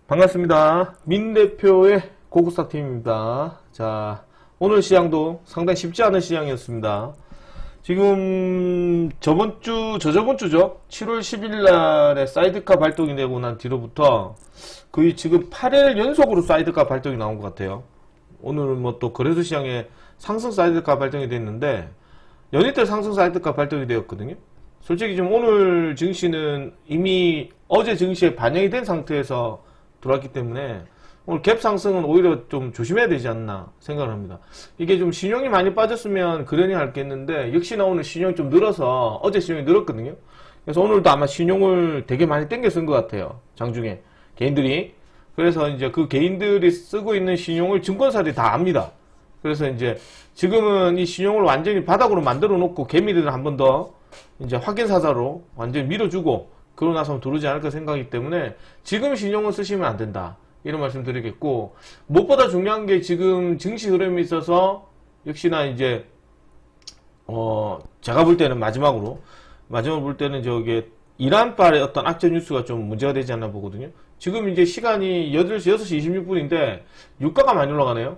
반갑습니다. 민 대표의 고구스타팀입니다. 자, 오늘 시장도 상당히 쉽지 않은 시장이었습니다. 지금 저저번 주죠. 7월 10일 날에 사이드카 발동이 되고 난 뒤로부터 거의 지금 8일 연속으로 사이드카 발동이 나온 것 같아요. 오늘은 뭐 또 거래소 시장에 상승 사이드카 발동이 됐는데 연이틀 상승 사이드카 발동이 되었거든요. 솔직히 지금 오늘 증시는 이미 어제 증시에 반영이 된 상태에서 들어왔기 때문에 오늘 갭 상승은 오히려 좀 조심해야 되지 않나 생각을 합니다. 이게 좀 신용이 많이 빠졌으면 그러니 할겠는데 역시나 오늘 신용이 좀 늘어서 어제 신용이 늘었거든요. 그래서 오늘도 아마 신용을 되게 많이 땡겨 쓴 것 같아요. 장중에 개인들이. 그래서 이제 그 개인들이 쓰고 있는 신용을 증권사들이 다 압니다. 그래서 이제 지금은 이 신용을 완전히 바닥으로 만들어 놓고 개미들을 한 번 더 이제 확인 사사로 완전히 밀어주고 그러고 나서 들어오지 않을까 생각이기 때문에 지금 신용을 쓰시면 안 된다. 이런 말씀 드리겠고, 무엇보다 중요한 게 지금 증시 흐름이 있어서 역시나 이제 제가 볼 때는 마지막으로 볼 때는 저기 이란발의 어떤 악재 뉴스가 좀 문제가 되지 않나 보거든요. 지금 이제 시간이 6시 20분인데 유가가 많이 올라가네요.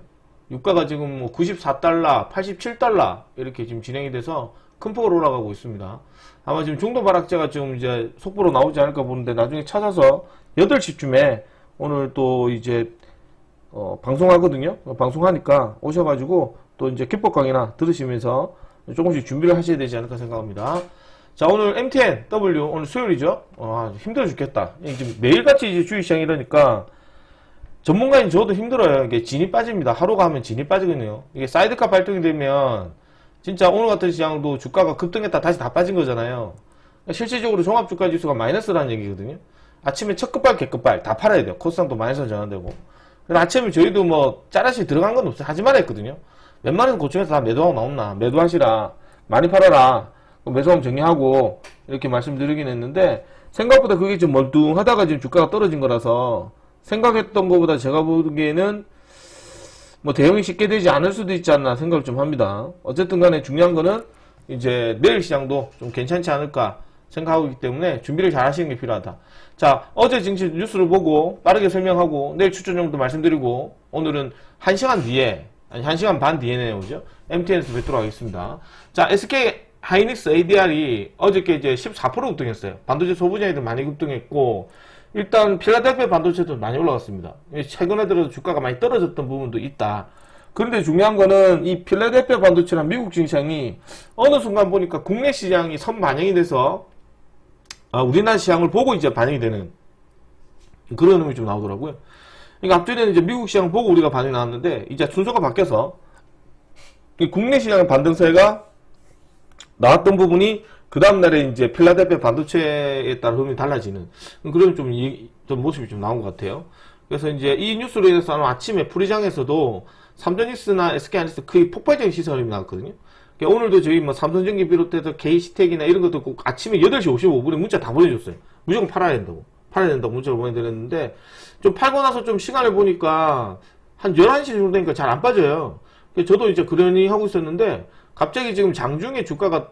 유가가 지금 뭐 94달러, 87달러 이렇게 지금 진행이 돼서 큰 폭으로 올라가고 있습니다. 아마 지금 중도 발악재가 좀 이제 속보로 나오지 않을까 보는데 나중에 찾아서 8시쯤에 오늘 또 이제 방송하거든요. 방송하니까 오셔가지고 또 이제 기법 강의나 들으시면서 조금씩 준비를 하셔야 되지 않을까 생각합니다. 자, 오늘 MTNW 오늘 수요일이죠. 힘들어 죽겠다. 지금 매일같이 이제 주식시장 이러니까 전문가인 저도 힘들어요. 이게 진이 빠집니다. 하루가 하면 진이 빠지거든요. 이게 사이드카 발동이 되면 진짜 오늘 같은 시장도 주가가 급등했다 다시 다 빠진 거잖아요. 실질적으로 종합주가지수가 마이너스라는 얘기거든요. 아침에 첫 급발, 개급발 다 팔아야 돼요. 코스상도 마이너스 전환되고. 그래서 아침에 저희도 뭐 짜라시 들어간 건 없어요. 하지 말아 했거든요. 웬만해서 고층에서 다 매도하고 나온나. 매도하시라. 많이 팔아라. 매수하면 정리하고 이렇게 말씀드리긴 했는데 생각보다 그게 좀 멀뚱하다가 지금 주가가 떨어진 거라서 생각했던 것보다 제가 보기에는 뭐 대응이 쉽게 되지 않을 수도 있지 않나 생각을 좀 합니다. 어쨌든 간에 중요한 거는 이제 내일 시장도 좀 괜찮지 않을까 생각하고 있기 때문에 준비를 잘 하시는 게 필요하다. 자, 어제 증시 뉴스를 보고 빠르게 설명하고 내일 추천 정도 말씀드리고 오늘은 1시간 뒤에 아니 1시간 반 뒤에네요. 그죠? MTN에서 뵙도록 하겠습니다. 자, SK 하이닉스 ADR이 어저께 이제 14% 급등했어요. 반도체 소부장애들 많이 급등했고 일단 필라델피아 반도체도 많이 올라갔습니다. 최근에 들어서 주가가 많이 떨어졌던 부분도 있다. 그런데 중요한 거는 이 필라델피아 반도체랑 미국 증시장이 어느 순간 보니까 국내 시장이 선반영이 돼서 우리나라 시장을 보고 이제 반영이 되는 그런 흐름이 좀 나오더라고요. 그러니까 앞전에는 이제 미국 시장 보고 우리가 반영이 나왔는데 이제 순서가 바뀌어서 국내 시장의 반등세가 나왔던 부분이 그 다음날에 이제 필라델피아 반도체에 따라 흐름이 달라지는 그런 좀 모습이 좀 나온 것 같아요. 그래서 이제 이 뉴스로 인해서 아침에 프리장에서도 삼성이스나 SK하이닉스 거의 폭발적인 시세 흐름이 나왔거든요. 그러니까 오늘도 저희 뭐 삼성전기 비롯해서 KC텍이나 이런 것도 꼭 아침에 8시 55분에 문자 다 보내줬어요. 무조건 팔아야 된다고. 문자를 보내드렸는데 좀 팔고 나서 좀 시간을 보니까 한 11시 정도 되니까 잘 안 빠져요. 저도 이제 그러니 하고 있었는데 갑자기 지금 장중에 주가가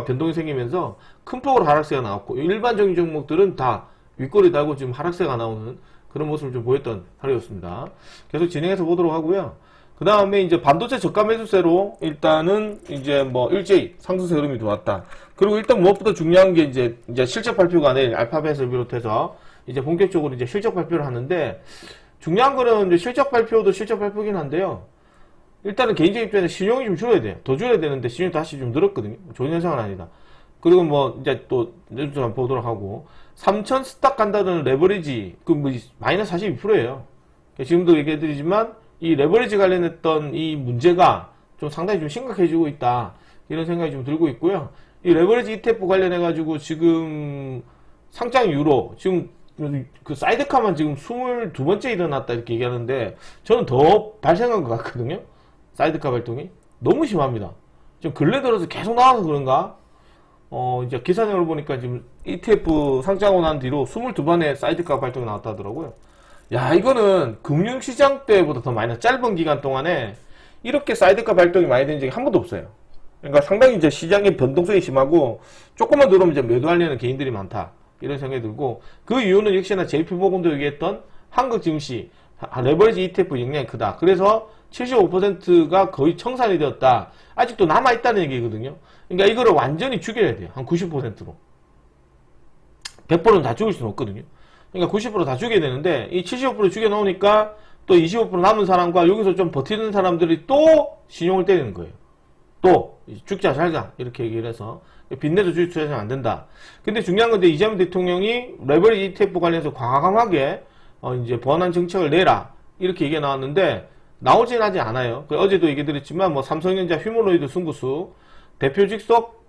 변동이 생기면서 큰 폭으로 하락세가 나왔고 일반적인 종목들은 다 윗꼬리 달고 지금 하락세가 나오는 그런 모습을 좀 보였던 하루였습니다. 계속 진행해서 보도록 하고요. 그 다음에 이제 반도체 저가 매수세로 일단은 이제 뭐 일제히 상승세 흐름이 들어왔다. 그리고 일단 무엇보다 중요한 게 이제 실적 발표가 내일 알파벳을 비롯해서 이제 본격적으로 이제 실적 발표를 하는데 중요한 거는 이제 실적 발표도 실적 발표긴 한데요. 일단은 개인적인 입장에서 신용이 좀 줄어야 돼요. 더 줄어야 되는데 신용이 다시 좀 늘었거든요. 좋은 현상은 아니다. 그리고 뭐 이제 또 뉴스 한번 보도록 하고 3천 스탁 간다는 레버리지 뭐 마이너스 42%예요. 지금도 얘기해드리지만 이 레버리지 관련했던 이 문제가 좀 상당히 좀 심각해지고 있다. 이런 생각이 좀 들고 있고요. 이 레버리지 ETF 관련해가지고 지금 상장 이후로 지금 그 사이드카만 지금 22번째 일어났다 이렇게 얘기하는데 저는 더 발생한 것 같거든요. 사이드카 발동이 너무 심합니다. 지금 근래 들어서 계속 나와서 그런가? 이제 기사 내용을 보니까 지금 ETF 상장하고 난 뒤로 22번의 사이드카 발동이 나왔다 하더라고요. 야, 이거는 금융시장 때보다 더 많이 짧은 기간 동안에 이렇게 사이드카 발동이 많이 된 적이 한 번도 없어요. 그러니까 상당히 이제 시장의 변동성이 심하고 조금만 들어오면 이제 매도하려는 개인들이 많다. 이런 생각이 들고 그 이유는 역시나 JP모건도 얘기했던 한국 증시 레버리지 ETF 영향이 크다. 그래서 75%가 거의 청산이 되었다. 아직도 남아있다는 얘기거든요. 그러니까 이거를 완전히 죽여야 돼요. 한 90%로. 100%는 다 죽일 수는 없거든요. 그러니까 90%다 죽여야 되는데 이 75% 죽여놓으니까 또 25% 남은 사람과 여기서 좀 버티는 사람들이 또 신용을 때리는 거예요. 또 죽자 살자 이렇게 얘기를 해서 빚내도 주식 투자하면 안 된다. 근데 중요한 건데 이재명 대통령이 레버리지 ETF 관련해서 과감하게 이제 보완한 정책을 내라 이렇게 얘기가 나왔는데 나오진 하지 않아요. 어제도 얘기 드렸지만 뭐 삼성전자 휴머노이드 승부수 대표 직속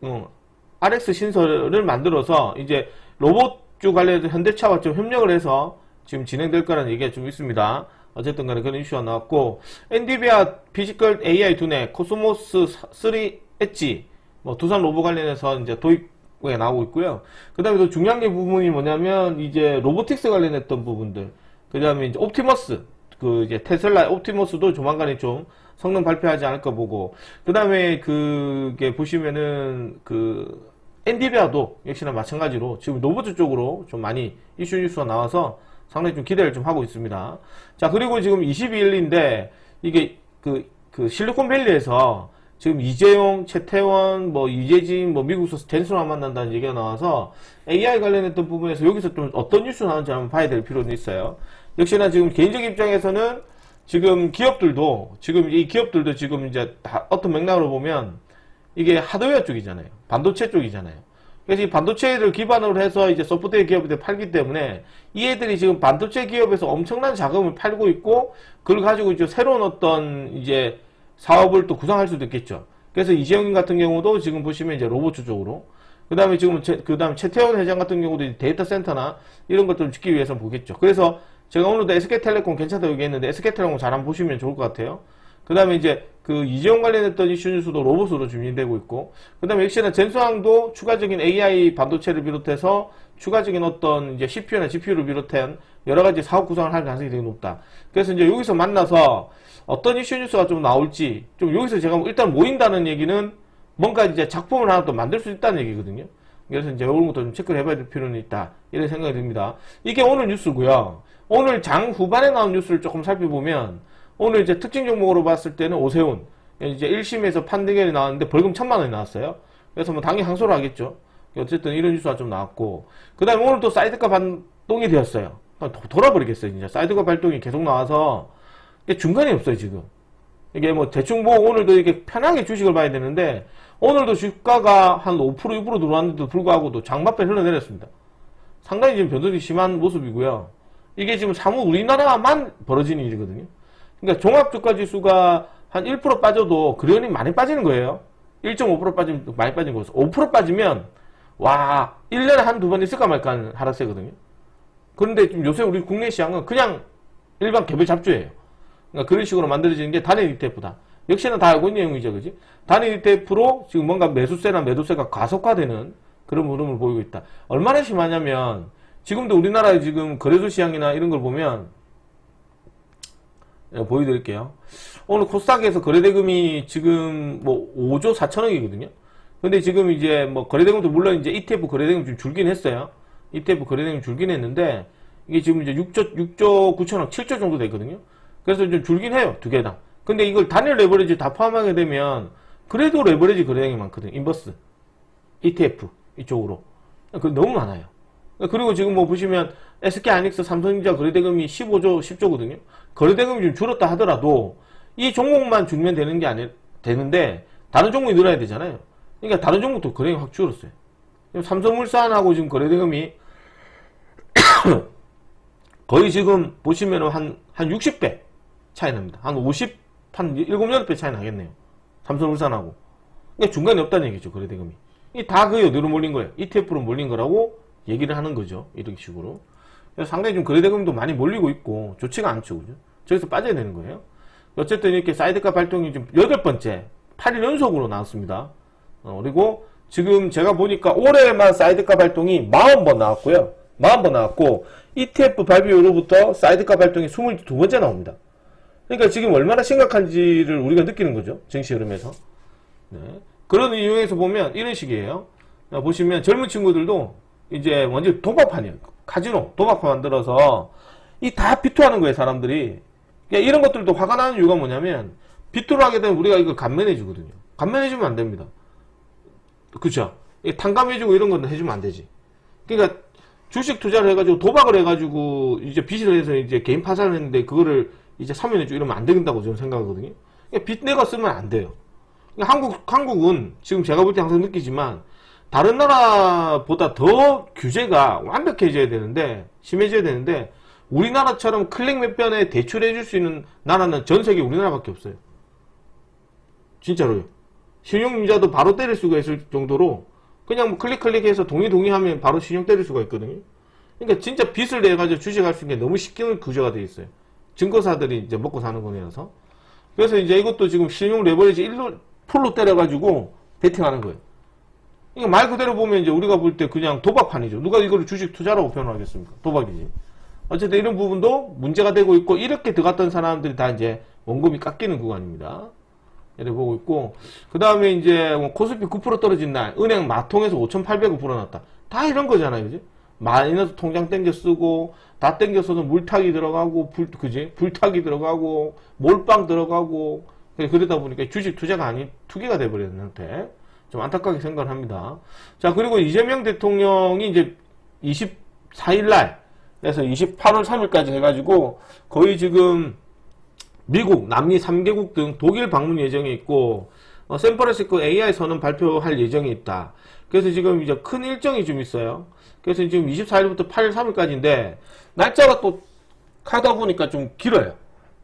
RX 신설을 만들어서 이제 로봇주 관련해서 현대차와 좀 협력을 해서 지금 진행될 거라는 얘기가 좀 있습니다. 어쨌든 간에 그런 이슈가 나왔고, 엔비디아 피지컬 AI 두뇌, 코스모스 3 엣지, 뭐 두산 로봇 관련해서 이제 도입에 나오고 있고요. 그 다음에 또 중요한 게 부분이 뭐냐면, 이제 로보틱스 관련했던 부분들, 그 다음에 이제 옵티머스, 그 이제 테슬라 옵티머스도 조만간에 좀 성능 발표하지 않을까 보고, 그 다음에 그게 보시면은 그 엔비디아도 역시나 마찬가지로 지금 로봇 쪽으로 좀 많이 이슈 뉴스가 나와서 상당히 좀 기대를 좀 하고 있습니다. 자, 그리고 지금 22일인데, 이게 그 실리콘밸리에서 지금 이재용, 최태원, 뭐 이재진, 뭐 미국에서 댄스만 만난다는 얘기가 나와서 AI 관련했던 부분에서 여기서 좀 어떤 뉴스 나오는지 한번 봐야 될 필요는 있어요. 역시나 지금 개인적 입장에서는 지금 기업들도, 지금 이 기업들도 지금 이제 다 어떤 맥락으로 보면 이게 하드웨어 쪽이잖아요. 반도체 쪽이잖아요. 그래서 이 반도체를 기반으로 해서 이제 소프트웨어 기업에 팔기 때문에 이 애들이 지금 반도체 기업에서 엄청난 자금을 팔고 있고 그걸 가지고 이제 새로운 어떤 이제 사업을 또 구상할 수도 있겠죠. 그래서 이재용 같은 경우도 지금 보시면 이제 로봇 쪽으로 그 다음에 지금 그 다음에 최태원 회장 같은 경우도 데이터 센터나 이런 것들을 짓기 위해서 보겠죠. 그래서 제가 오늘도 SK텔레콤 괜찮다고 얘기했는데 SK텔레콤 잘 한번 보시면 좋을 것 같아요. 그 다음에 이제 그 이재용 관련했던 이슈 뉴스도 로봇으로 준비되고 있고, 그 다음에 역시나 젠수항도 추가적인 AI 반도체를 비롯해서 추가적인 어떤 이제 CPU나 GPU를 비롯한 여러 가지 사업 구상을 할 가능성이 되게 높다. 그래서 이제 여기서 만나서 어떤 이슈 뉴스가 좀 나올지, 좀 여기서 제가 일단 모인다는 얘기는 뭔가 이제 작품을 하나 또 만들 수 있다는 얘기거든요. 그래서 이제 이런 것도 좀 체크를 해봐야 될 필요는 있다. 이런 생각이 듭니다. 이게 오늘 뉴스고요. 오늘 장 후반에 나온 뉴스를 조금 살펴보면 오늘 이제 특징 종목으로 봤을 때는 오세훈 이제 1심에서 판결이 나왔는데 벌금 1,000만 원이 나왔어요. 그래서 뭐 당연히 항소를 하겠죠. 어쨌든 이런 뉴스가 좀 나왔고, 그 다음에 오늘 또 사이드카 발동이 되었어요. 돌아버리겠어요. 진짜 사이드카 발동이 계속 나와서 이게 중간이 없어요. 지금 이게 뭐 대충 뭐 오늘도 이렇게 편하게 주식을 봐야 되는데 오늘도 주가가 한 5% 6% 들어왔는데도 불구하고도 장맛배 흘러내렸습니다. 상당히 지금 변동이 심한 모습이고요. 이게 지금 사무 우리나라만 벌어지는 일이거든요. 그러니까 종합주가지수가 한 1% 빠져도 그러니 많이 빠지는 거예요. 1.5% 빠지면 많이 빠진 거였어. 5% 빠지면 와 1년에 한두 번 있을까 말까 하는 하락세거든요. 그런데 지금 요새 우리 국내 시장은 그냥 일반 개별 잡주예요. 그러니까 그런 식으로 만들어지는 게 단일 ETF다. 역시나 다 알고 있는 내용이죠. 그지? 단일 ETF로 지금 뭔가 매수세나 매도세가 가속화되는 그런 흐름을 보이고 있다. 얼마나 심하냐면 지금도 우리나라의 지금 거래소 시장이나 이런 걸 보면 보여드릴게요. 오늘 코스닥에서 거래대금이 지금 뭐 5조 4천억이거든요. 근데 지금 이제 뭐 거래대금도 물론 이제 ETF 거래대금 좀 줄긴 했어요. ETF 거래대금 줄긴 했는데 이게 지금 이제 6조 9천억, 7조 정도 됐거든요. 그래서 좀 줄긴 해요. 두 개 다. 근데 이걸 단일 레버리지 다 포함하게 되면 그래도 레버리지 거래량이 많거든요. 인버스, ETF 이쪽으로. 그 너무 많아요. 그리고 지금 뭐 보시면 SK하이닉스, 삼성전자 거래대금이 15조, 10조거든요. 거래대금이 좀 줄었다 하더라도 이 종목만 줄면 되는 게 되는데 다른 종목이 늘어야 되잖아요. 그러니까 다른 종목도 거래량이 확 줄었어요. 삼성물산하고 지금 거래대금이 거의 지금 보시면 한 60배 차이 납니다. 한 7, 8배 차이 나겠네요. 삼성물산하고. 그러니까 중간에 없다는 얘기죠, 거래대금이. 이 다 그 어디로 몰린 거예요? ETF로 몰린 거라고 얘기를 하는 거죠. 이런 식으로. 그래서 상당히 좀 거래대금도 많이 몰리고 있고 좋지가 않죠. 그죠? 저기서 빠져야 되는 거예요. 어쨌든 이렇게 사이드카 발동이 좀 8번째, 8일 연속으로 나왔습니다. 그리고 지금 제가 보니까 올해만 사이드카 발동이 40번 나왔고요. 40번 나왔고 ETF 발표 이후로부터 사이드카 발동이 22번째 나옵니다. 그러니까 지금 얼마나 심각한지를 우리가 느끼는 거죠. 증시 흐름에서. 네. 그런 이유에서 보면 이런 식이에요. 보시면 젊은 친구들도 이제 완전 도박판이에요. 카지노, 도박판 만들어서 이 다 비투하는 거예요, 사람들이. 그러니까 이런 것들도 화가 나는 이유가 뭐냐면, 비투를 하게 되면 우리가 이걸 감면해주거든요. 감면해주면 안 됩니다. 그쵸? 탕감해주고 이런 건 해주면 안 되지. 그러니까 주식 투자를 해가지고 도박을 해가지고 이제 빚을 해서 이제 개인 파산을 했는데 그거를 이제 사면해주고 이러면 안 된다고 저는 생각하거든요. 그러니까 빚 내가 쓰면 안 돼요. 그러니까 한국은 지금 제가 볼 때 항상 느끼지만 다른 나라보다 더 규제가 완벽해져야 되는데, 심해져야 되는데, 우리나라처럼 클릭 몇 번에 대출해줄 수 있는 나라는 전 세계 우리나라밖에 없어요. 진짜로요. 신용융자도 바로 때릴 수가 있을 정도로 그냥 뭐 클릭해서 동의하면 바로 신용 때릴 수가 있거든요. 그러니까 진짜 빚을 내가지고 주식할 수 있는 게 너무 쉽게 구조가 되어 있어요. 증거사들이 이제 먹고 사는 거라서. 그래서 이제 이것도 지금 신용 레버리지 1로 풀로 때려가지고 베팅하는 거예요. 그러니까 말 그대로 보면 이제 우리가 볼 때 그냥 도박판이죠. 누가 이거를 주식 투자라고 표현하겠습니까? 도박이지. 어쨌든 이런 부분도 문제가 되고 있고, 이렇게 들어갔던 사람들이 다 이제 원금이 깎이는 구간입니다. 이렇게 보고 있고, 그 다음에 이제 뭐 코스피 9% 떨어진 날, 은행 마통에서 5,800원 불어났다. 다 이런 거잖아요, 그지? 마이너스 통장 땡겨 쓰고, 다 땡겨 써서 물타기 들어가고, 불타기 들어가고, 몰빵 들어가고, 그러다 보니까 주식 투자가 아닌 투기가 돼버렸는데, 좀 안타깝게 생각을 합니다. 자, 그리고 이재명 대통령이 이제 24일날, 그래서 28월 3일까지 해가지고, 거의 지금, 미국, 남미 3개국 등 독일 방문 예정이 있고, 샌프란시스코 AI 선언 발표할 예정이 있다. 그래서 지금 이제 큰 일정이 좀 있어요. 그래서 지금 24일부터 8일 3일까지인데, 날짜가 또 하다 보니까 좀 길어요.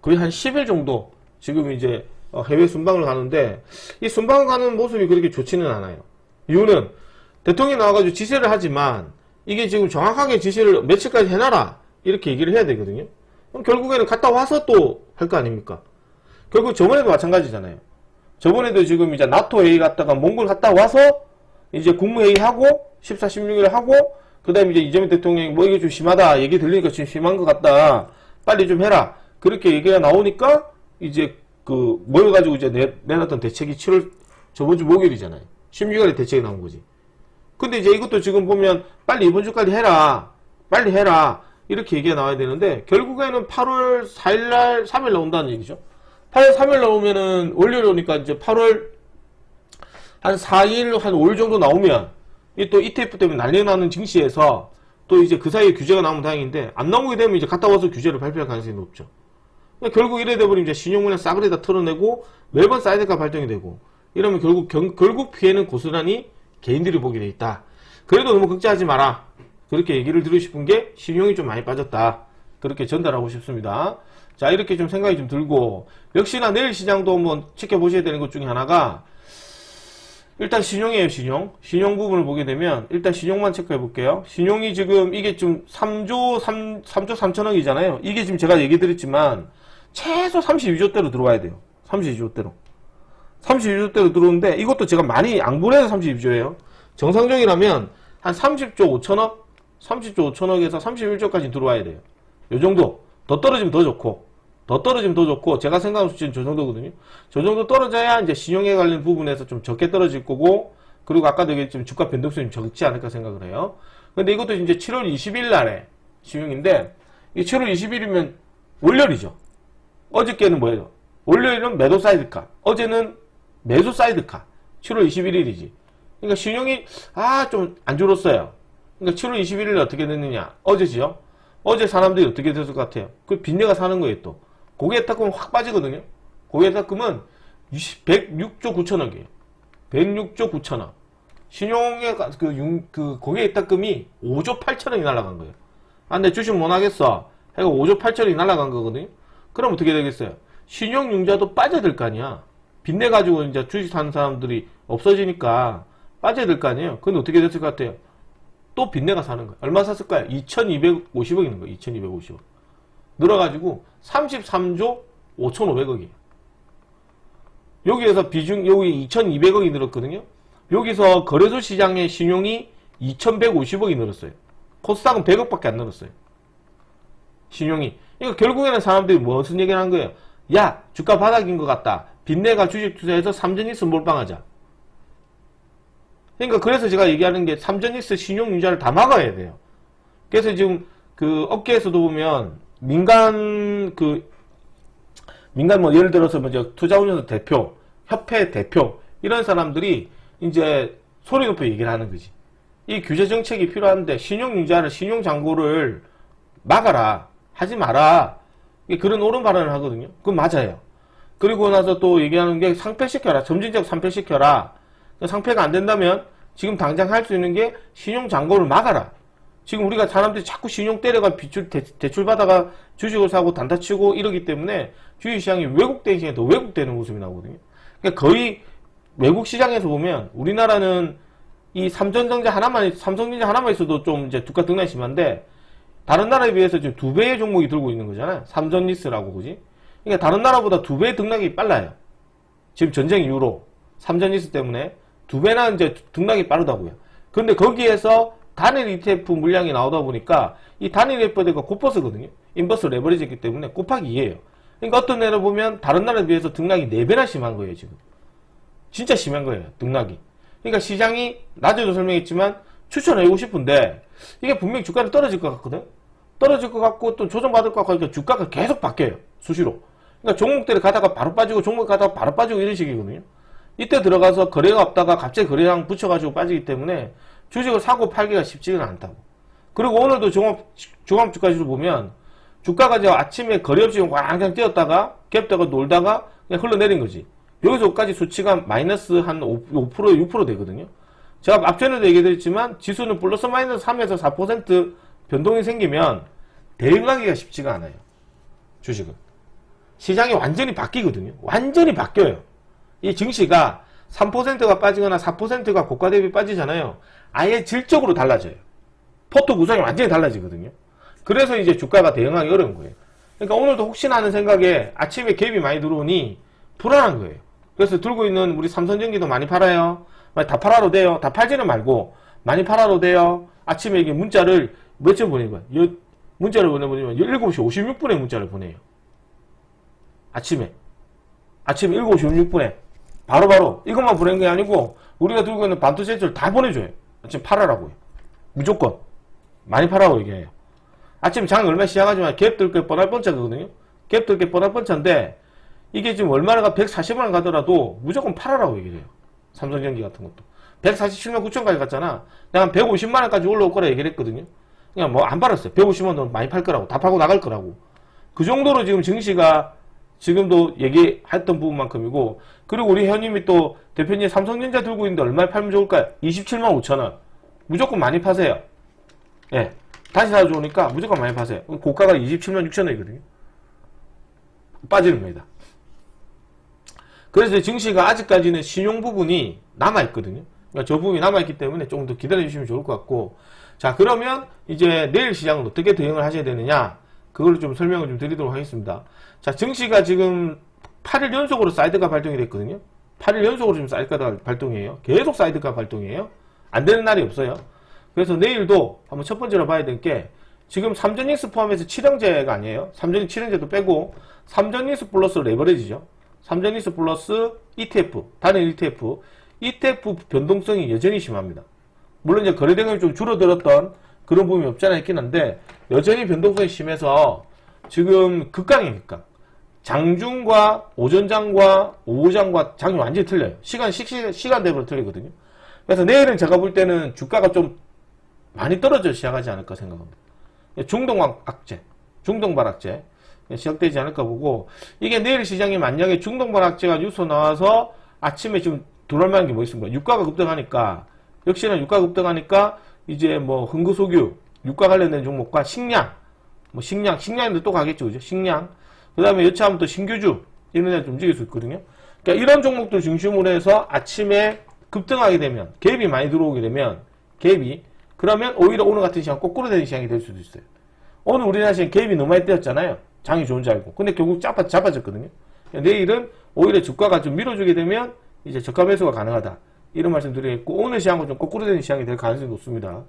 거의 한 10일 정도 지금 이제 해외 순방을 가는데, 이 순방을 가는 모습이 그렇게 좋지는 않아요. 이유는 대통령이 나와가지고 지시를 하지만, 이게 지금 정확하게 지시를 며칠까지 해놔라, 이렇게 얘기를 해야 되거든요. 그럼 결국에는 갔다 와서 또 할 거 아닙니까? 결국 저번에도 마찬가지잖아요. 저번에도 지금 이제 나토 회의 갔다가 몽골 갔다 와서 이제 국무회의 하고 14, 16일 하고, 그 다음에 이제 이재명 대통령이 뭐 이게 좀 심하다, 얘기 들리니까 지금 심한 것 같다, 빨리 좀 해라, 그렇게 얘기가 나오니까 이제 그 모여가지고 이제 내놨던 대책이 7월 저번 주 목요일이잖아요. 16일에 대책이 나온 거지. 근데 이제 이것도 지금 보면 빨리 이번 주까지 해라, 빨리 해라, 이렇게 얘기가 나와야 되는데, 결국에는 8월 4일날 3일 나온다는 얘기죠. 8월 3일 나오면은 월요일 오니까 이제 8월 한 4일 한 5일 정도 나오면, 이 또 ETF 때문에 난리 나는 증시에서 또 이제 그 사이에 규제가 나오면 다행인데, 안 나오게 되면 이제 갔다 와서 규제를 발표할 가능성이 높죠. 그러니까 결국 이래 돼버리면 이제 신용문에 싸그리 다 털어내고 매번 사이드가 발동이 되고, 이러면 결국 피해는 고스란히 개인들이 보게 돼 있다. 그래도 너무 걱정하지 마라, 그렇게 얘기를 드리고 싶은 게, 신용이 좀 많이 빠졌다, 그렇게 전달하고 싶습니다. 자, 이렇게 좀 생각이 좀 들고, 역시나 내일 시장도 한번 지켜보셔야 되는 것 중에 하나가, 일단 신용이에요. 신용 부분을 보게 되면 일단 신용만 체크해 볼게요. 신용이 지금 이게 좀 3조 3천억이잖아요. 이게 지금 제가 얘기 드렸지만 최소 32조대로 들어와야 돼요. 32조대로. 32조대로 들어오는데, 이것도 제가 많이 양분해서 32조예요. 정상적이라면 한 30조 5천억? 30조 5천억에서 31조까지 들어와야 돼요. 요 정도. 더 떨어지면 더 좋고, 제가 생각하는 수치는 저 정도거든요. 저 정도 떨어져야 이제 신용에 관련 부분에서 좀 적게 떨어질 거고, 그리고 아까도 얘기했지만 주가 변동성이 좀 적지 않을까 생각을 해요. 근데 이것도 이제 7월 20일 날에 신용인데, 이 7월 20일이면 월요일이죠. 어저께는 뭐예요? 월요일은 매도 사이드카, 어제는 매수 사이드카, 7월 21일이지. 그러니까 신용이 좀 안 줄었어요. 그러니까 7월 21일에 어떻게 됐느냐? 어제지요? 어제 사람들이 어떻게 됐을 것 같아요? 그 빚내가 사는 거예요, 또. 고객 탁금은 확 빠지거든요. 고객 탁금은 106조 9천억이에요. 106조 9천억. 신용의 그 고객 탁금이 5조 8천억이 날아간 거예요. 내 주식 못 하겠어, 해가 5조 8천억이 날아간 거거든요. 그럼 어떻게 되겠어요? 신용융자도 빠져야 될 거 아니야. 빚내가지고 이제 주식 사는 사람들이 없어지니까 빠져야 될 거 아니에요. 근데 어떻게 됐을 것 같아요? 또 빚내가 사는 거야. 얼마 샀을까요? 2250억 있는 거예요. 2250억. 늘어가지고 33조 5500억이에요. 여기에서 여기 2200억이 늘었거든요. 여기서 거래소 시장의 신용이 2150억이 늘었어요. 코스닥은 100억밖에 안 늘었어요. 신용이. 그러니까 결국에는 사람들이 무슨 얘기를 한 거예요? 야, 주가 바닥인 것 같다. 빚내가 주식 투자해서 삼전일스 몰빵하자. 그러니까 그래서 제가 얘기하는 게 삼전일스 신용융자를 다 막아야 돼요. 그래서 지금 그 업계에서도 보면 민간 뭐 예를 들어서 뭐 투자운용사 대표, 협회 대표 이런 사람들이 이제 소리 높여 얘기를 하는 거지. 이 규제 정책이 필요한데 신용융자를 신용장고를 막아라, 하지 마라. 그런 옳은 발언을 하거든요. 그건 맞아요. 그리고 나서 또 얘기하는 게 상폐시켜라, 점진적 상폐시켜라. 상폐가 안 된다면 지금 당장 할 수 있는 게 신용장고를 막아라. 지금 우리가 사람들이 자꾸 신용 때려가 대출 받아가 주식을 사고 단타 치고 이러기 때문에 주식시장이 왜곡된 시장에 더 왜곡되는 모습이 나오거든요. 그러니까 거의 외국 시장에서 보면 우리나라는 이 삼성전자 하나만 있어도 좀 이제 주가 등락이 심한데 다른 나라에 비해서 지금 2배의 종목이 들고 있는 거잖아요. 삼전리스라고, 그지? 그러니까 다른 나라보다 2배의 등락이 빨라요. 지금 전쟁 이후로 삼전리스 때문에 2배나 이제 등락이 빠르다고요. 그런데 거기에서 단일 ETF 물량이 나오다 보니까 이 단일 ETF가 곱버스거든요. 인버스 레버리지이기 때문에 곱하기 2예요. 그러니까 어떤 애를 보면 다른 나라에 비해서 등락이 4배나 심한 거예요, 지금. 진짜 심한 거예요, 등락이. 그러니까 시장이 낮에도 설명했지만 추천하고 싶은데 이게 분명히 주가는 떨어질 것 같거든. 떨어질 것 같고 또 조정받을 것 같고 그러니까 주가가 계속 바뀌어요, 수시로. 그러니까 종목들이 가다가 바로 빠지고 종목 가다가 바로 빠지고 이런 식이거든요. 이때 들어가서 거래가 없다가 갑자기 거래량 붙여가지고 빠지기 때문에 주식을 사고 팔기가 쉽지는 않다고. 그리고 오늘도 종합주가지수 보면 주가가 이제 아침에 거래 없이 왕창 뛰었다가 갭다가 놀다가 그냥 흘러내린 거지. 여기서까지 수치가 마이너스 한 5%, 6% 되거든요. 제가 앞전에도 얘기드렸지만 지수는 플러스 마이너스 3에서 4% 변동이 생기면 대응하기가 쉽지가 않아요. 주식은. 시장이 완전히 바뀌거든요. 완전히 바뀌어요. 이 증시가 3%가 빠지거나 4%가 고가 대비 빠지잖아요. 아예 질적으로 달라져요. 포트 구성이 완전히 달라지거든요. 그래서 이제 주가가 대응하기 어려운 거예요. 그러니까 오늘도 혹시나 하는 생각에 아침에 갭이 많이 들어오니 불안한 거예요. 그래서 들고 있는 우리 삼성전기도 많이 팔아요. 다 팔아도 돼요. 다 팔지는 말고 많이 팔아도 돼요. 아침에 이게 문자를 몇점 보낸 거야. 문자를 보내보면 7시 56분에 문자를 보내요. 아침에 7시 56분에 바로바로 이것만 보낸 게 아니고 우리가 들고 있는 반도 세트를 다 보내줘요. 아침 팔아라고요. 무조건 많이 팔라고 얘기해요. 아침 장 얼마 시작하지만 갭 들 게 뻔할 뻔짜거든요. 갭 들 게 뻔할 뻔짜인데 이게 지금 얼마나 140원 가더라도 무조건 팔아라고 얘기를 해요. 삼성전기 같은 것도 147만 9천까지 갔잖아. 내가 한 150만원까지 올라올 거라 얘기를 했거든요. 그냥 뭐 안 팔았어요. 150만 원 많이 팔 거라고, 다 팔고 나갈 거라고. 그 정도로 지금 증시가 지금도 얘기했던 부분만큼이고, 그리고 우리 회원님이 또 대표님 삼성전자 들고 있는데 얼마에 팔면 좋을까요? 27만 5천원. 무조건 많이 파세요. 예. 다시 사서 좋으니까 무조건 많이 파세요. 고가가 27만 6천원이거든요. 빠지는 겁니다. 그래서 증시가 아직까지는 신용 부분이 남아있거든요. 그러니까 저 부분이 남아있기 때문에 조금 더 기다려주시면 좋을 것 같고, 자, 그러면 이제 내일 시장은 어떻게 대응을 하셔야 되느냐, 그걸 좀 설명을 좀 드리도록 하겠습니다. 자, 증시가 지금 8일 연속으로 사이드가 발동이 됐거든요. 8일 연속으로 지금 사이드가 발동이에요. 계속 사이드가 발동이에요. 안 되는 날이 없어요. 그래서 내일도 한번 첫 번째로 봐야 될 게, 지금 삼전익스 포함해서 7형제가 아니에요. 삼전익 7형제도 빼고, 삼전익스 플러스 레버리지죠. 삼전익스 플러스 ETF, 단일 ETF 변동성이 여전히 심합니다. 물론 이제 거래대금이 좀 줄어들었던 그런 부분이 없지 않아 있긴 한데, 여전히 변동성이 심해서 지금 극강이니까 장중과 오전장과 오후장과 장이 완전히 틀려요. 시간대별로 틀리거든요. 그래서 내일은 제가 볼 때는 주가가 좀 많이 떨어져 시작하지 않을까 생각합니다. 중동발악재 시작되지 않을까 보고, 이게 내일 시장이 만약에 중동발악재가 뉴스 나와서 아침에 지금 들어올만한 게 뭐 있습니까? 유가가 급등하니까, 역시나 유가 급등하니까 이제 뭐 흥구소유, 유가 관련된 종목과 식량인데 또 가겠죠, 그죠? 식량. 그 다음에 여차하면 또 신규주, 이런 데 좀 움직일 수 있거든요. 그러니까 이런 종목들 중심으로 해서 아침에 급등하게 되면, 갭이 많이 들어오게 되면, 그러면 오히려 오늘 같은 시장 거꾸로 되는 시장이 될 수도 있어요. 오늘 우리나라 시장 갭이 너무 많이 뛰었잖아요. 장이 좋은 줄 알고. 근데 결국 잡아졌거든요. 내일은 오히려 주가가 좀 밀어주게 되면 이제 저가 매수가 가능하다. 이런 말씀 드리겠고, 오늘 시장은 좀 거꾸로 되는 시장이 될 가능성이 높습니다.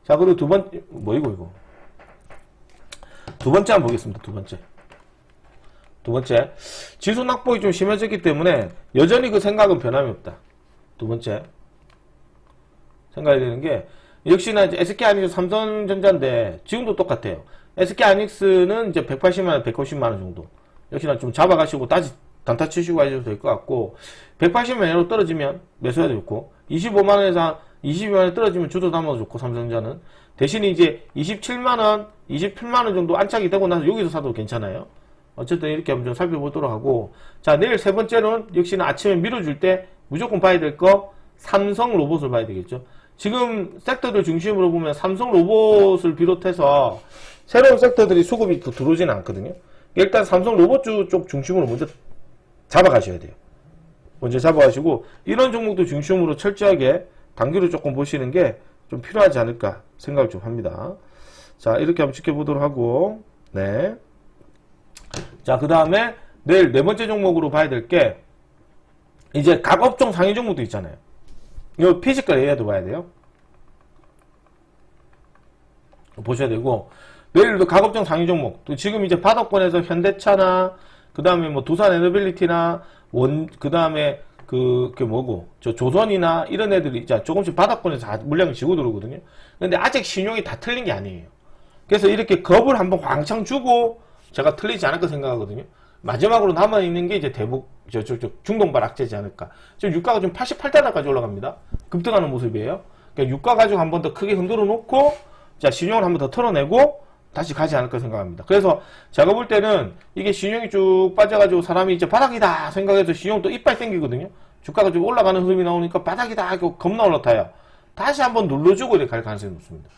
자, 그리고 두 번째 한번 보겠습니다. 두 번째. 지수 낙폭이 좀 심해졌기 때문에 여전히 그 생각은 변함이 없다. 두 번째. 생각해야 되는 게, 역시나 이제 SK 아니죠. 삼성전자인데 지금도 똑같아요. SK 하이닉스는 이제 180만원, 190만원 정도. 역시나 좀 잡아가시고 다시 단타 치시고 하셔도 될 것 같고, 180만원 이하로 떨어지면 매수해도 좋고, 25만원에서 22만원 떨어지면 주도 담아도 좋고, 삼성전자는. 대신에 이제 27만원, 28만원 정도 안착이 되고 나서 여기서 사도 괜찮아요. 어쨌든 이렇게 한번 좀 살펴보도록 하고, 자, 내일 세 번째는 역시나 아침에 밀어줄 때 무조건 봐야 될 거, 삼성 로봇을 봐야 되겠죠. 지금 섹터들 중심으로 보면 삼성 로봇을 비롯해서 새로운 섹터들이 수급이 들어오지는 않거든요. 일단 삼성 로봇주 쪽 중심으로 먼저 잡아가셔야 돼요. 먼저 잡아가시고, 이런 종목도 중심으로 철저하게 단기로 조금 보시는 게 좀 필요하지 않을까 생각을 좀 합니다. 자, 이렇게 한번 지켜보도록 하고, 네. 자, 그 다음에 내일 네 번째 종목으로 봐야 될 게, 이제 각 업종 상위 종목도 있잖아요. 이거 피지컬 AI도 봐야 돼요. 보셔야 되고, 내일도 각 업종 상위 종목, 또 지금 이제 바닥권에서 현대차나, 그 다음에 뭐 두산 에너빌리티나, 그 다음에 그게 뭐고, 조선이나 이런 애들이 자 조금씩 바닥권에서 물량을 지고 들어오거든요. 근데 아직 신용이 다 틀린 게 아니에요. 그래서 이렇게 겁을 한번 왕창 주고 제가 틀리지 않을까 생각하거든요. 마지막으로 남아있는 게 이제 대북, 중동발 악재지 않을까. 지금 유가가 좀 88달러까지 올라갑니다. 급등하는 모습이에요. 그러니까 유가 가지고 한 번 더 크게 흔들어 놓고, 자, 신용을 한 번 더 털어내고, 다시 가지 않을까 생각합니다. 그래서 제가 볼 때는 이게 신용이 쭉 빠져가지고 사람이 이제 바닥이다 생각해서 신용 또 이빨 땡기거든요. 주가가 좀 올라가는 흐름이 나오니까 바닥이다 하고 겁나 올라타요. 다시 한번 눌러주고 이렇게 갈 가능성이 높습니다.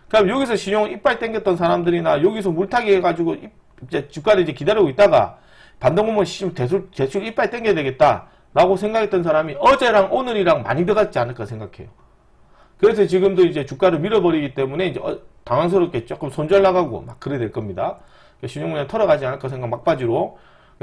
그럼 여기서 신용 이빨 땡겼던 사람들이나 여기서 물타기 해가지고 이제 주가를 이제 기다리고 있다가 반등보면 대출 이빨 땡겨야 되겠다 라고 생각했던 사람이 어제랑 오늘이랑 많이 들어갔지 않을까 생각해요. 그래서 지금도 이제 주가를 밀어버리기 때문에 이제 당황스럽게 조금 손절 나가고 막 그래 될 겁니다. 신용문에 털어가지 않을까 생각, 막바지로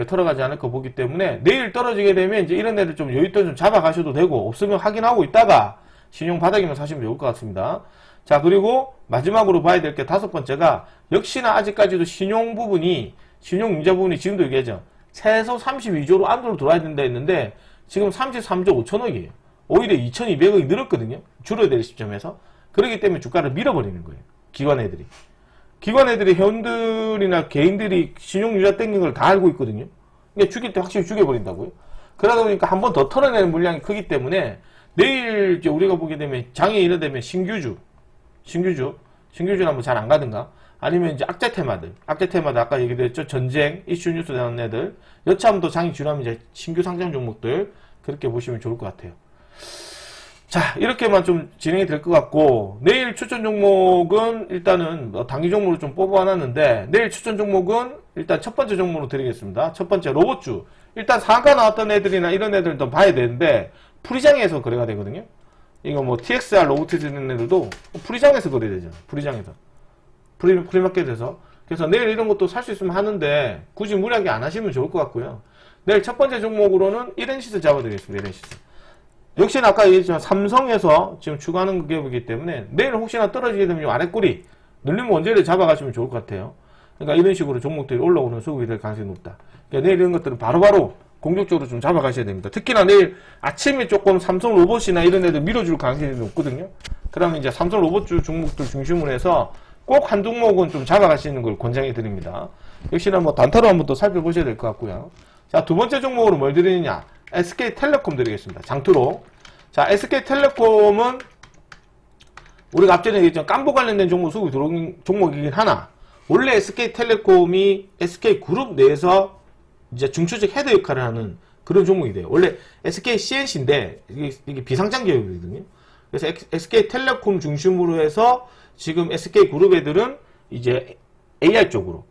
털어가지 않을까 보기 때문에 내일 떨어지게 되면 이제 이런 애들 좀 여윳돈 좀 잡아가셔도 되고, 없으면 확인하고 있다가 신용 바닥이면 사시면 좋을 것 같습니다. 자, 그리고 마지막으로 봐야 될 게 다섯 번째가, 역시나 아직까지도 신용 부분이, 신용 융자 부분이 지금도 얘기하죠. 최소 32조로 안으로 들어와야 된다 했는데 지금 33조 5천억이에요. 오히려 2,200억이 늘었거든요. 줄어야 될 시점에서. 그렇기 때문에 주가를 밀어버리는 거예요. 기관 애들이 회원들이나 개인들이 신용유자 땡긴 걸 다 알고 있거든요. 그러니까 죽일 때 확실히 죽여버린다고요. 그러다 보니까 한 번 더 털어내는 물량이 크기 때문에 내일 이제 우리가 보게 되면 장에 이르되면 신규주는 한번 잘 안 가든가, 아니면 이제 악재 테마들 아까 얘기드렸죠. 전쟁, 이슈 뉴스 나오는 애들, 여차하면 장이 지나면 이제 신규 상장 종목들, 그렇게 보시면 좋을 것 같아요. 자, 이렇게만 좀 진행이 될 것 같고, 내일 추천 종목은 일단은 단기 종목으로 좀 뽑아놨는데, 내일 추천 종목은 일단 첫 번째 종목으로 드리겠습니다. 첫 번째 로봇주. 일단 상가 나왔던 애들이나 이런 애들도 봐야 되는데 프리장에서 거래가 되거든요. 이거 뭐 TXR 로봇 되는 애들도 프리장에서 거래되잖아. 프리마켓에서. 그래서 내일 이런 것도 살 수 있으면 하는데 굳이 무리하게 안 하시면 좋을 것 같고요. 내일 첫 번째 종목으로는 이렌시스 잡아드리겠습니다. 이렌시스. 역시나 아까 얘기했지만 삼성에서 지금 추가하는 기업이기 때문에 내일 혹시나 떨어지게 되면 이 아랫꼬리 눌리면 원재를 잡아가시면 좋을 것 같아요. 그러니까 이런 식으로 종목들이 올라오는 수급이 될 가능성이 높다. 그러니까 내일 이런 것들은 바로바로 공격적으로 좀 잡아가셔야 됩니다. 특히나 내일 아침에 조금 삼성 로봇이나 이런 애들 밀어줄 가능성이 높거든요. 그러면 이제 삼성 로봇주 종목들 중심으로 해서 꼭 한 종목은 좀 잡아가시는 걸 권장해 드립니다. 역시나 뭐 단타로 한번 또 살펴보셔야 될 것 같고요. 자, 두 번째 종목으로 뭘 드리느냐? SK텔레콤 드리겠습니다. 장투로. 자, SK텔레콤은 우리가 앞전에 얘기했던 깜보 관련된 종목 수급이 들어온 종목이긴 하나, 원래 SK텔레콤이 SK그룹 내에서 이제 중추적 헤드 역할을 하는 그런 종목이 돼요. 원래 SKCNC인데 이게 비상장 기업이거든요. 그래서 SK텔레콤 중심으로 해서 지금 SK그룹 애들은 이제 AI 쪽으로,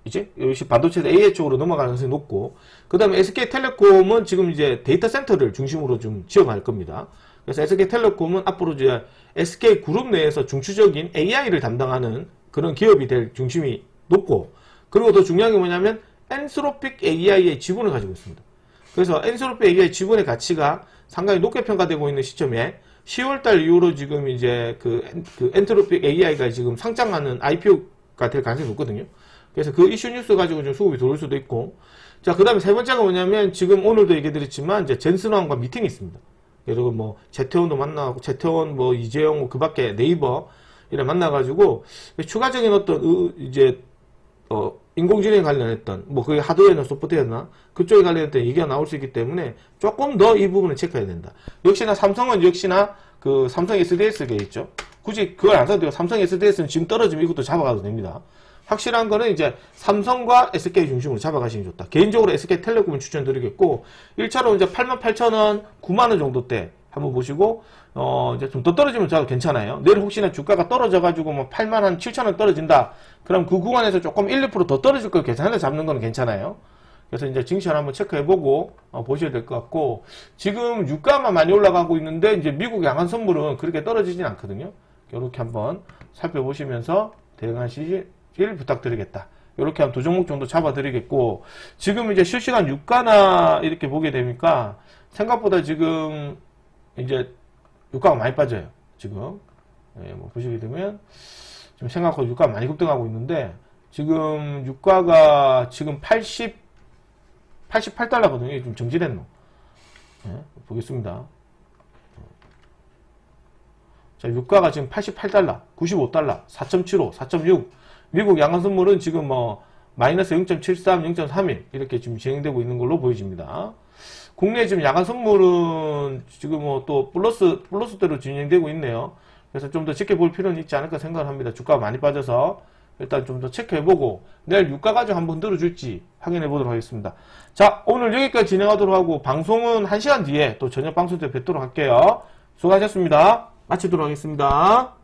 이제 역시 반도체 AI 쪽으로 넘어가는 가능성이 높고, 그 다음에 SK텔레콤은 지금 이제 데이터 센터를 중심으로 좀 지어갈 겁니다. 그래서 SK텔레콤은 앞으로 이제 SK그룹 내에서 중추적인 AI를 담당하는 그런 기업이 될 중심이 높고, 그리고 더 중요한 게 뭐냐면 엔스로픽 AI의 지분을 가지고 있습니다. 그래서 엔스로픽 AI 지분의 가치가 상당히 높게 평가되고 있는 시점에 10월달 이후로 지금 이제 그 엔트로픽 AI가 지금 상장하는 IPO가 될 가능성이 높거든요. 그래서 그 이슈 뉴스 가지고 좀 수급이 들어올 수도 있고. 자, 그 다음에 세 번째가 뭐냐면 지금 오늘도 얘기드렸지만 이제 젠슨왕과 미팅이 있습니다. 여러분 뭐 재태원도 만나고, 재태원 뭐 이재용 뭐 그 밖에 네이버 이래 만나가지고 추가적인 어떤 이제 인공지능에 관련했던 뭐 그게 하드웨어나 소프트웨어나 그쪽에 관련했던 얘기가 나올 수 있기 때문에 조금 더 이 부분을 체크해야 된다. 역시나 삼성은 역시나 그 삼성 SDS가 있죠. 굳이 그걸 안 사도 돼요. 삼성 SDS는 지금 떨어지면 이것도 잡아가도 됩니다. 확실한 거는 이제 삼성과 SK 중심으로 잡아가시는 게 좋다. 개인적으로 SK텔레콤을 추천드리겠고 1차로 이제 88,000원, 9만원 정도 때 한번 보시고 이제 좀 더 떨어지면 저도 괜찮아요. 내일 혹시나 주가가 떨어져가지고 뭐 87,000원 떨어진다. 그럼 그 구간에서 조금 1, 2% 더 떨어질 걸 계산해서 잡는 건 괜찮아요. 그래서 이제 증시를 한번 체크해보고 보셔야 될 것 같고 지금 유가만 많이 올라가고 있는데 이제 미국 양한 선물은 그렇게 떨어지진 않거든요. 이렇게 한번 살펴보시면서 대응하시길 부탁드리겠다. 이렇게 한 두 종목 정도 잡아드리겠고 지금 이제 실시간 유가나 이렇게 보게 되니까 생각보다 지금 이제 유가가 많이 빠져요. 지금 뭐 보시게 되면 지금 생각보다 유가가 많이 급등하고 있는데 지금 유가가 지금 88달러거든요. 좀 정지됐노. 보겠습니다. 자, 유가가 지금 88달러, 95달러, 4.75, 4.6. 미국 양한 선물은 지금 뭐 마이너스 0.73, 0.31 이렇게 지금 진행되고 있는 걸로 보여집니다. 국내 지금 양한 선물은 지금 뭐 또 플러스대로 진행되고 있네요. 그래서 좀 더 지켜볼 필요는 있지 않을까 생각을 합니다. 주가가 많이 빠져서 일단 좀 더 체크해보고 내일 유가 가지고 한번 들어줄지 확인해 보도록 하겠습니다. 자, 오늘 여기까지 진행하도록 하고 방송은 1시간 뒤에 또 저녁 방송 때 뵙도록 할게요. 수고하셨습니다. 마치도록 하겠습니다.